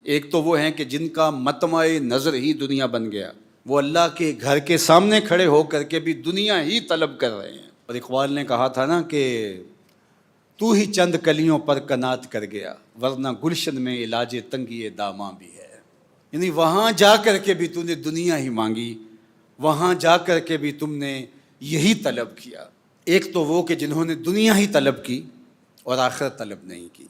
ایک تو وہ ہیں کہ جن کا مطمع نظر ہی دنیا بن گیا، وہ اللہ کے گھر کے سامنے کھڑے ہو کر کے بھی دنیا ہی طلب کر رہے ہیں۔ اور اقبال نے کہا تھا نا کہ تو ہی چند کلیوں پر کنات کر گیا، ورنہ گلشن میں علاج تنگی داماں بھی ہے۔ یعنی وہاں جا کر کے بھی تم نے دنیا ہی مانگی، وہاں جا کر کے بھی تم نے یہی طلب کیا۔ ایک تو وہ کہ جنہوں نے دنیا ہی طلب کی اور آخرت طلب نہیں کی،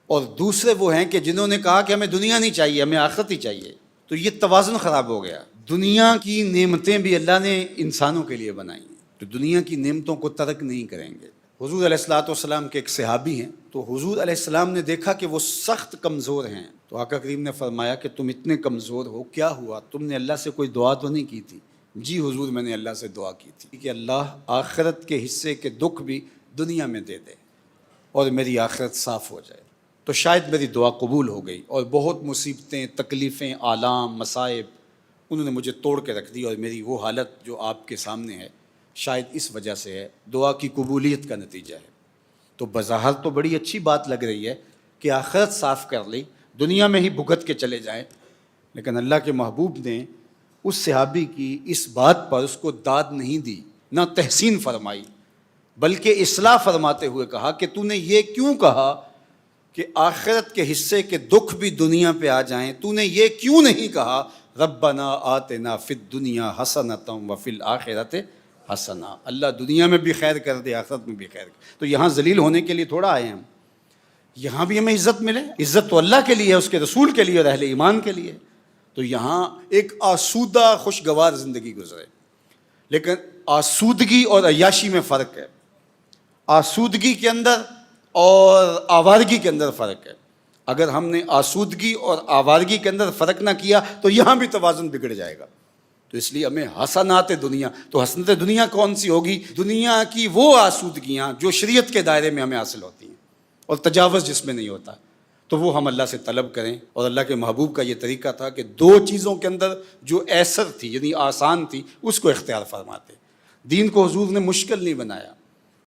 اور دوسرے وہ ہیں کہ جنہوں نے کہا کہ ہمیں دنیا نہیں چاہیے، ہمیں آخرت ہی چاہیے۔ تو یہ توازن خراب ہو گیا۔ دنیا کی نعمتیں بھی اللہ نے انسانوں کے لیے بنائی ہیں، تو دنیا کی نعمتوں کو ترک نہیں کریں گے۔ حضور علیہ السلام کے ایک صحابی ہیں، تو حضور علیہ السلام نے دیکھا کہ وہ سخت کمزور ہیں، تو آقا کریم نے فرمایا کہ تم اتنے کمزور ہو، کیا ہوا؟ تم نے اللہ سے کوئی دعا تو نہیں کی تھی؟ جی حضور، میں نے اللہ سے دعا کی تھی کہ اللہ آخرت کے حصے کے دکھ بھی دنیا میں دے دے اور میری آخرت صاف ہو جائے۔ تو شاید میری دعا قبول ہو گئی، اور بہت مصیبتیں، تکلیفیں، آلام، مصائب انہوں نے مجھے توڑ کے رکھ دی، اور میری وہ حالت جو آپ کے سامنے ہے شاید اس وجہ سے ہے، دعا کی قبولیت کا نتیجہ ہے۔ تو بظاہر تو بڑی اچھی بات لگ رہی ہے کہ آخرت صاف کر لی، دنیا میں ہی بھگت کے چلے جائیں، لیکن اللہ کے محبوب نے اس صحابی کی اس بات پر اس کو داد نہیں دی، نہ تحسین فرمائی، بلکہ اصلاح فرماتے ہوئے کہا کہ تو نے یہ کیوں کہا کہ آخرت کے حصے کے دکھ بھی دنیا پہ آ جائیں؟ تو نے یہ کیوں نہیں کہا ربنا آتنا فی الدنیا حسنۃ وفی الآخرۃ حسنہ؟ اللہ دنیا میں بھی خیر کر دے، آخرت میں بھی خیر کر۔ تو یہاں ذلیل ہونے کے لیے تھوڑا آئے ہیں ہم، یہاں بھی ہمیں عزت ملے۔ عزت تو اللہ کے لیے ہے، اس کے رسول کے لیے اور اہل ایمان کے لیے۔ تو یہاں ایک آسودہ خوشگوار زندگی گزرے، لیکن آسودگی اور عیاشی میں فرق ہے۔ آسودگی کے اندر اور آوارگی کے اندر فرق ہے۔ اگر ہم نے آسودگی اور آوارگی کے اندر فرق نہ کیا تو یہاں بھی توازن بگڑ جائے گا۔ تو اس لیے ہمیں حسنات دنیا، تو حسنات دنیا کون سی ہوگی؟ دنیا کی وہ آسودگیاں جو شریعت کے دائرے میں ہمیں حاصل ہوتی ہیں اور تجاوز جس میں نہیں ہوتا، تو وہ ہم اللہ سے طلب کریں۔ اور اللہ کے محبوب کا یہ طریقہ تھا کہ دو چیزوں کے اندر جو ایسر تھی، یعنی آسان تھی، اس کو اختیار فرماتے۔ دین کو حضور نے مشکل نہیں بنایا،